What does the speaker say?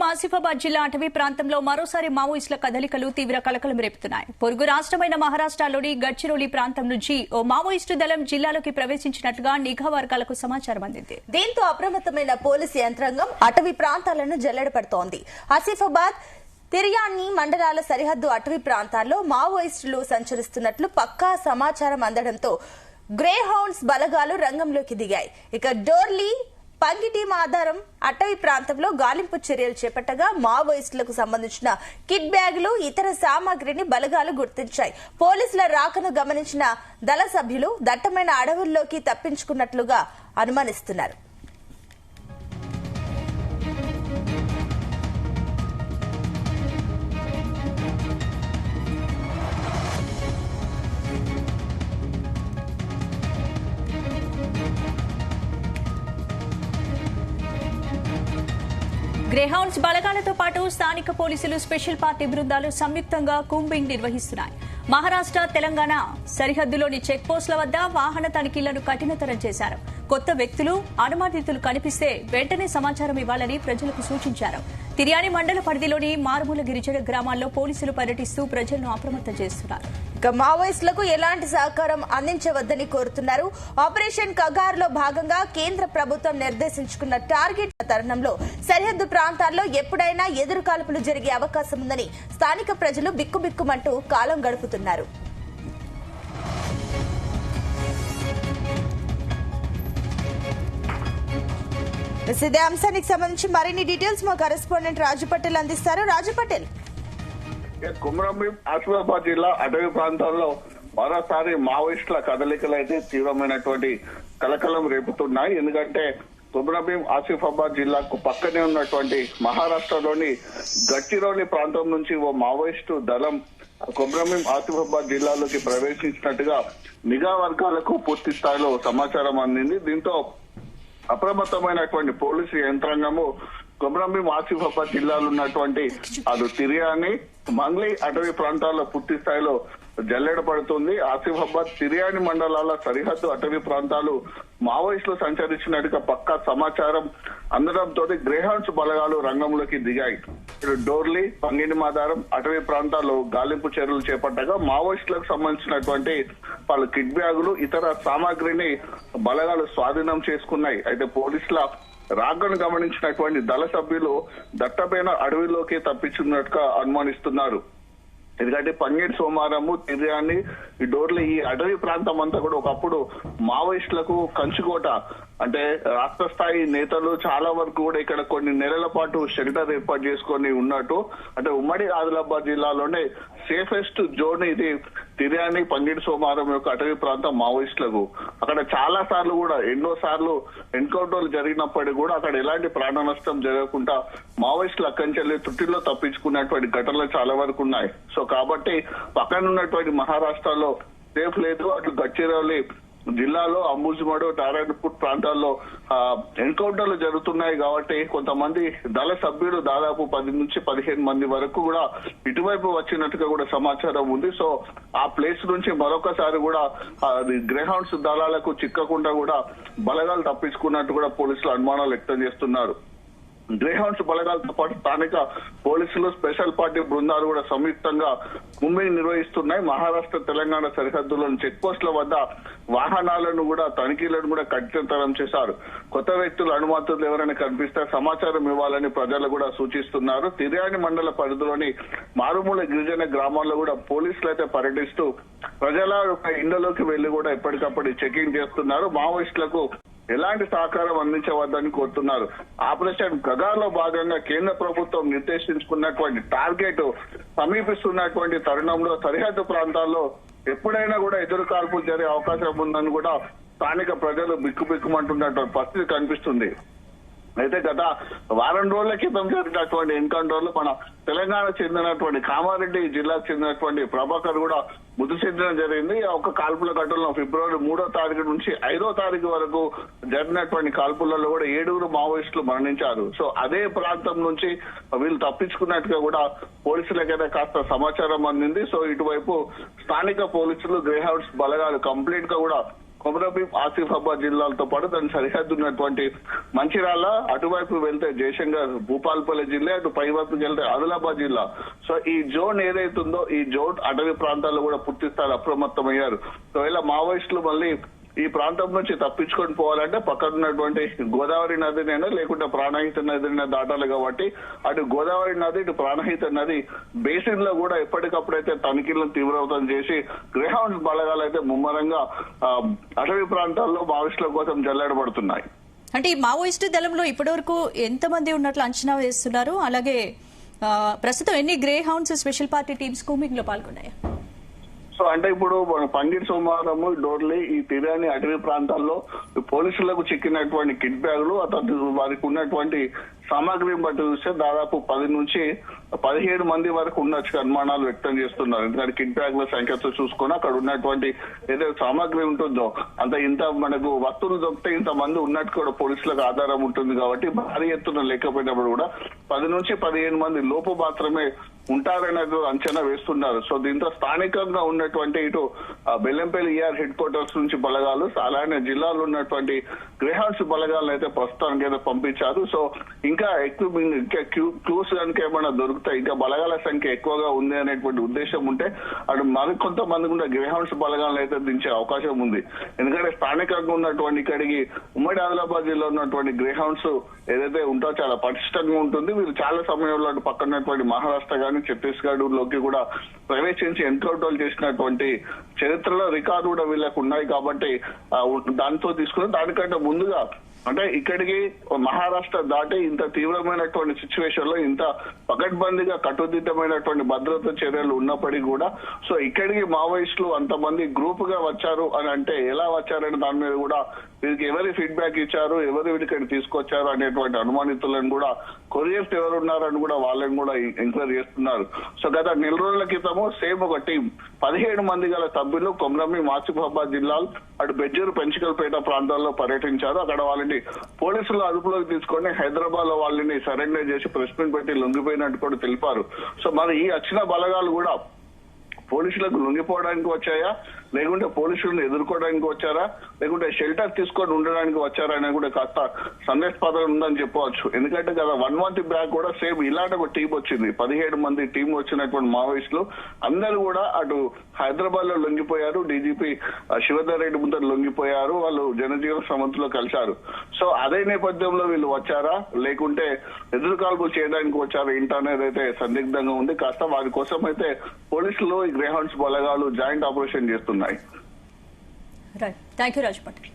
ఆసిఫాబాద్ జిల్లా అటవీ ప్రాంతంలో మరోసారి మావోయిస్టుల కదలికలు తీవ్ర కలకలం రేపుతున్నాయి. పొరుగు రాష్ట్రమైన మహారాష్ట్రలోని గడ్చిరోలి ప్రాంతం నుంచి ఓ మావోయిస్టు దళం జిల్లాలోకి ప్రవేశించినట్లుగా నిఘా వర్గాలకు సమాచారం అందింది. దీంతో అప్రమత్తమైన పోలీసు యంత్రాంగం అటవీ ప్రాంతాలను జల్లెడపడుతోంది. ఆసిఫాబాద్ తిర్యాని మండలాల సరిహద్దు అటవీ ప్రాంతాల్లో మావోయిస్టులు సంచరిస్తున్నట్లు పక్కా సమాచారం అందడంతో గ్రే హౌండ్స్ బలగాలు రంగంలోకి దిగాయి. ఇక డోర్లీ పంగిటి ఆధారం అటవీ ప్రాంతంలో గాలింపు చర్యలు చేపట్టగా మావోయిస్టులకు సంబంధించిన కిట్ బ్యాగులు ఇతర సామాగ్రిని బలగాలు గుర్తించాయి. పోలీసుల రాకను గమనించిన దళ సభ్యులు దట్టమైన అడవుల్లోకి తప్పించుకున్నట్లుగా అనుమానిస్తున్నారు. గ్రేహౌండ్స్ బలగాలతో పాటు స్థానిక పోలీసులు స్పెషల్ పార్టీ బృందాలు సంయుక్తంగా కూంబింగ్ నిర్వహిస్తున్నాయి. మహారాష్ట్ర తెలంగాణ సరిహద్దులోని చెక్ పోస్టుల వద్ద వాహన తనిఖీలను కఠినతరం చేశారు. కొత్త వ్యక్తులు అనుమానితులు కనిపిస్తే వెంటనే సమాచారం ఇవ్వాలని ప్రజలకు సూచించారు. తిర్యాని మండల పరిధిలోని మారుమూల గిరిజన గ్రామాల్లో పోలీసులు పర్యటిస్తూ ప్రజలను అప్రమత్తం చేస్తున్నారు. ఇక మావోయిస్టులకు ఎలాంటి సహకారం అందించవద్దని కోరుతున్నారు. ఆపరేషన్ కగార్లో భాగంగా కేంద్ర ప్రభుత్వం నిర్దేశించుకున్న టార్గెట్ తరుణంలో సరిహద్దు ప్రాంతాల్లో ఎప్పుడైనా ఎదురుకాల్పులు జరిగే అవకాశం ఉందని స్థానిక ప్రజలు బిక్కుబిక్కుమంటూ కాలం గడుపుతున్నారు. ఇదే అంశానికి సంబంధించి మరిన్ని డీటెయిల్స్ మా కరెస్పాండెంట్ రాజు పటేల్ అందిస్తారు. రాజు పటేల్, కుమ్రంభీం ఆసిఫాబాద్ జిల్లా అటవీ ప్రాంతాల్లో మరోసారి మావోయిస్టుల కదలికలు అయితే తీవ్రమైనటువంటి కలకలం రేపుతున్నాయి. ఎందుకంటే కుమ్రంభీం ఆసిఫాబాద్ జిల్లాకు పక్కనే ఉన్నటువంటి మహారాష్ట్రలోని గడ్చిరోలి ప్రాంతం నుంచి ఓ మావోయిస్టు దళం కుమ్రంభీం ఆసిఫాబాద్ జిల్లాలోకి ప్రవేశించినట్టుగా నిఘా వర్గాలకు పూర్తి స్థాయిలో సమాచారం అందింది. దీంతో అప్రమత్తమైనటువంటి పోలీసు యంత్రాంగము కుమ్రంభీం ఆసిఫాబాద్ జిల్లాలో ఉన్నటువంటి అటు తిర్యాని మంగ్లీ అటవీ ప్రాంతాల్లో పూర్తి స్థాయిలో జల్లెడపడుతుంది. ఆసిఫాబాద్ తిర్యాని మండలాల సరిహద్దు అటవీ ప్రాంతాలు మావోయిస్టులు సంచరించినట్టుగా పక్కా సమాచారం అందడంతో గ్రేహౌండ్స్ బలగాలు రంగంలోకి దిగాయి. డోర్లీ పంగిడి మాధారం అటవీ ప్రాంతాల్లో గాలింపు చర్యలు చేపట్టగా మావోయిస్టులకు సంబంధించినటువంటి పలు కిట్ బ్యాగులు ఇతర సామాగ్రిని బలగాలు స్వాధీనం చేసుకున్నాయి. అయితే పోలీసుల రాకను గమనించినటువంటి దళ సభ్యులు దట్టమైన అడవిలోకి తప్పించున్నట్టుగా అనుమానిస్తున్నారు. ఎందుకంటే పంగేటి సోమారము తిర్యాని ఈ డోర్లీ ఈ అటవీ ప్రాంతం అంతా కూడా ఒకప్పుడు మావోయిస్టులకు కంచుకోట. అంటే రాష్ట్ర స్థాయి నేతలు చాలా వరకు కూడా ఇక్కడ కొన్ని నెలల పాటు షెల్టర్ ఏర్పాటు చేసుకొని ఉన్నట్టు, అంటే ఉమ్మడి ఆదిలాబాద్ జిల్లాలోనే సేఫెస్ట్ జోన్ ఇది తిర్యాని పంగిడి సోమారం యొక్క అటవీ ప్రాంతం మావోయిస్టులకు. అక్కడ చాలా సార్లు కూడా ఎన్నో సార్లు ఎన్కౌంటర్లు జరిగినప్పటికీ కూడా అక్కడ ఎలాంటి ప్రాణ నష్టం జరగకుండా మావోయిస్టులు అక్కడి నుంచి త్రుటిలో తప్పించుకున్నటువంటి ఘటనలు చాలా వరకు ఉన్నాయి. సో కాబట్టి పక్కన ఉన్నటువంటి మహారాష్ట్రలో సేఫ్ లేదు. అటు గడ్చిరోలి జిల్లాలో అంబుజ్మడు నారాయణపూర్ ప్రాంతాల్లో ఎన్కౌంటర్లు జరుగుతున్నాయి. కాబట్టి కొంతమంది దళ సభ్యులు దాదాపు 10 నుంచి 15 మంది వరకు కూడా ఇటువైపు వచ్చినట్టుగా కూడా సమాచారం ఉంది. సో ఆ ప్లేస్ నుంచి మరొకసారి కూడా గ్రేహౌండ్స్ దళాలకు చిక్కకుండా కూడా బలగాలు తప్పించుకున్నట్టు కూడా పోలీసులు అనుమానాలు వ్యక్తం చేస్తున్నారు. గ్రేహౌండ్స్ బలగాలతో పాటు స్థానిక పోలీసులు స్పెషల్ పార్టీ బృందాలు కూడా సంయుక్తంగా కూంబింగ్ నిర్వహిస్తున్నాయి. మహారాష్ట్ర తెలంగాణ సరిహద్దులోని చెక్ పోస్టుల వద్ద వాహనాలను కూడా తనిఖీలను కూడా కఠినతరం చేశారు. కొత్త వ్యక్తులు అనుమతులు ఎవరైనా కనిపిస్తే సమాచారం ఇవ్వాలని ప్రజలు కూడా సూచిస్తున్నారు. తిర్యాని మండల పరిధిలోని మారుమూల గిరిజన గ్రామాల్లో కూడా పోలీసులు అయితే పర్యటిస్తూ ప్రజల ఇళ్లలోకి వెళ్లి కూడా ఎప్పటికప్పుడు చెకింగ్ చేస్తున్నారు. మావోయిస్టులకు ఎలాంటి సహకారం అందించవద్దని కోరుతున్నారు. ఆపరేషన్ గగార్లో భాగంగా కేంద్ర ప్రభుత్వం నిర్దేశించుకున్నటువంటి టార్గెట్ సమీపిస్తున్నటువంటి తరుణంలో సరిహద్దు ప్రాంతాల్లో ఎప్పుడైనా కూడా ఎదురు కాల్పులు జరిగే అవకాశం ఉందని కూడా స్థానిక ప్రజలు బిక్కుబిక్కుమంటున్నటువంటి పరిస్థితి కనిపిస్తుంది. అయితే గత వారం రోజుల క్రితం జరిగినటువంటి ఎన్కౌంటర్లు మన తెలంగాణ చెందినటువంటి కామారెడ్డి జిల్లాకు చెందినటువంటి ప్రభాకర్ కూడా మృతి చెందడం జరిగింది. ఒక కాల్పుల ఘటనలో ఫిబ్రవరి 3వ తారీఖు నుంచి 5వ తారీఖు వరకు జరిగినటువంటి కాల్పులలో కూడా 7 మావోయిస్టులు మరణించారు. సో అదే ప్రాంతం నుంచి వీళ్ళు తప్పించుకున్నట్టుగా కూడా పోలీసులకైతే కాస్త సమాచారం అందింది. సో ఇటువైపు స్థానిక పోలీసులు గ్రేహౌండ్స్ బలగాలు కంప్లీట్ గా కూడా కొమరంభీం ఆసిఫాబాద్ జిల్లాలతో పాటు దాని సరిహద్దు ఉన్నటువంటి మంచిర్యాల, అటువైపు వెళ్తే జయశంకర్ భూపాల్పల్లి జిల్లా, అటు పై వైపుకి వెళ్తే ఆదిలాబాద్ జిల్లా. సో ఈ జోన్ ఏదైతుందో ఈ జోన్ అటవీ ప్రాంతాల్లో కూడా పూర్తి స్థాయి అప్రమత్తమయ్యారు. ఒకవేళ మావోయిస్టులు మళ్ళీ ఈ ప్రాంతం నుంచి తప్పించుకొని పోవాలంటే పక్కన ఉన్నటువంటి గోదావరి నదినైనా లేకుంటే ప్రాణహిత నదినైనా దాటాలి. కాబట్టి అటు గోదావరి నది, ఇటు ప్రాణహిత నది బేసిన్ లో కూడా ఎప్పటికప్పుడైతే తనిఖీలను తీవ్రవతం చేసి గ్రేహౌండ్స్ బలగాలు అయితే ముమ్మరంగా అటవీ ప్రాంతాల్లో మావోయిస్టుల కోసం జల్లెడబడుతున్నాయి. అంటే ఈ మావోయిస్టు దళంలో ఇప్పటివరకు ఎంతమంది ఉన్నట్లు అంచనా వేస్తున్నారు? అలాగే ప్రస్తుతం ఎన్ని grey hounds special party teams combing లో పాల్గొన్నాయి? సో అంటే ఇప్పుడు పండిట్ సోమవారము, డోర్లీ, ఈ తిరాని అటవీ ప్రాంతాల్లో పోలీసులకు చిక్కినటువంటి కిట్ బ్యాగులు, వారికి ఉన్నటువంటి సామాగ్రిని బట్టి చూస్తే దాదాపు 10 నుంచి 17 మంది వరకు ఉండొచ్చు అనుమానాలు వ్యక్తం చేస్తున్నారు. ఎందుకంటే కిట్ బ్యాగ్ల సంఖ్యతో చూసుకుని అక్కడ ఉన్నటువంటి ఏదైతే సామాగ్రి ఉంటుందో ఇంత మనకు వస్తువులు దొరికితే ఇంతమంది ఉన్నట్టు కూడా పోలీసులకు ఆధారం ఉంటుంది. కాబట్టి భారీ ఎత్తున లేకపోయినప్పుడు కూడా 10 నుంచి 15 మంది లోపు మాత్రమే ఉంటారనేది అంచనా వేస్తున్నారు. సో దీంతో స్థానికంగా ఉన్నటువంటి ఇటు బెల్లంపల్లి ఈఆర్ హెడ్ క్వార్టర్స్ నుంచి బలగాలు, అలానే జిల్లాలో ఉన్నటువంటి గ్రేహౌండ్స్ బలగాలను అయితే ప్రస్తుతానికి అయితే పంపించారు. సో ఇంకా క్లూస్ కనుక ఏమైనా దొరుకుతాయి, ఇంకా బలగాల సంఖ్య ఎక్కువగా ఉంది అనేటువంటి ఉద్దేశం ఉంటే అటు మరికొంతమంది కూడా గ్రేహౌండ్స్ బలగాలను అయితే దించే అవకాశం ఉంది. ఎందుకంటే స్థానికంగా ఉన్నటువంటి ఇక్కడికి ఉమ్మడి ఆదిలాబాద్ జిల్లా ఉన్నటువంటి గ్రేహౌండ్స్ ఏదైతే ఉంటో చాలా పటిష్టంగా ఉంటుంది. వీళ్ళు చాలా సమయంలో అటు పక్కన ఉన్నటువంటి మహారాష్ట్ర కానీ ఛత్తీస్గఢ్ లోకి కూడా ప్రవేశించి ఎన్కౌంటర్లు చేసినటువంటి చరిత్రలో రికార్డు కూడా వీళ్ళకు ఉన్నాయి. కాబట్టి దాంతో తీసుకుని దానికంటే ముందుగా అంటే ఇక్కడికి మహారాష్ట్ర దాటి ఇంత తీవ్రమైనటువంటి సిచ్యువేషన్ లో ఇంత పకడ్బందీగా కట్టుదిట్టమైనటువంటి భద్రతా చర్యలు ఉన్నప్పటికీ కూడా సో ఇక్కడికి మావోయిస్టులు అంతమంది గ్రూప్ గా వచ్చారు అని అంటే ఎలా వచ్చారని దాని మీద కూడా వీరికి ఎవరి ఫీడ్బ్యాక్ ఇచ్చారు, ఎవరు వీడికి తీసుకొచ్చారు అనేటువంటి అనుమానితులను కూడా కొరియర్స్ ఎవరు ఉన్నారని కూడా వాళ్ళని కూడా ఎంక్వైరీ చేస్తున్నారు. సో గత 4 రోజుల క్రితము సేమ్ ఒక టీం 17 మంది గల సభ్యులు కొమరంభీం ఆసిఫాబాద్ జిల్లాలు అటు బెజ్జూరు పెంచికల్పేట ప్రాంతాల్లో పర్యటించారు. అక్కడ వాళ్ళని పోలీసులు అదుపులోకి తీసుకొని హైదరాబాద్ లో వాళ్ళని సరెండర్ చేసి ప్రెస్ మీట్ పెట్టి లొంగిపోయినట్టు కూడా తెలిపారు. సో మరి ఈ వచ్చిన బలగాలు కూడా పోలీసులకు లొంగిపోవడానికి వచ్చాయా, లేకుంటే పోలీసులను ఎదుర్కోవడానికి వచ్చారా, లేకుంటే షెల్టర్ తీసుకొని ఉండడానికి వచ్చారా అనేది కూడా కాస్త సందేహాస్పదం ఉందని చెప్పవచ్చు. ఎందుకంటే గత 1 month బ్యాక్ కూడా సేమ్ ఇలాంటి ఒక టీం వచ్చింది. 17 మంది టీం వచ్చినటువంటి మావోయిస్టులు అందరూ కూడా అటు హైదరాబాద్ లో లొంగిపోయారు. డీజీపీ శివధర్ రెడ్డి ముందర లొంగిపోయారు. వాళ్ళు జనజీవన సమితిలో కలిశారు. సో అదే నేపథ్యంలో వీళ్ళు వచ్చారా, లేకుంటే ఎదురుకాల్పులు చేయడానికి వచ్చారా ఏంటనేది అయితే సందిగ్ధంగా ఉంది. కాస్త వారి కోసం అయితే పోలీసులు ఈ గ్రేహౌండ్స్ బలగాలు జాయింట్ ఆపరేషన్ చేస్తున్నాయి. Right, thank you Raj Patel.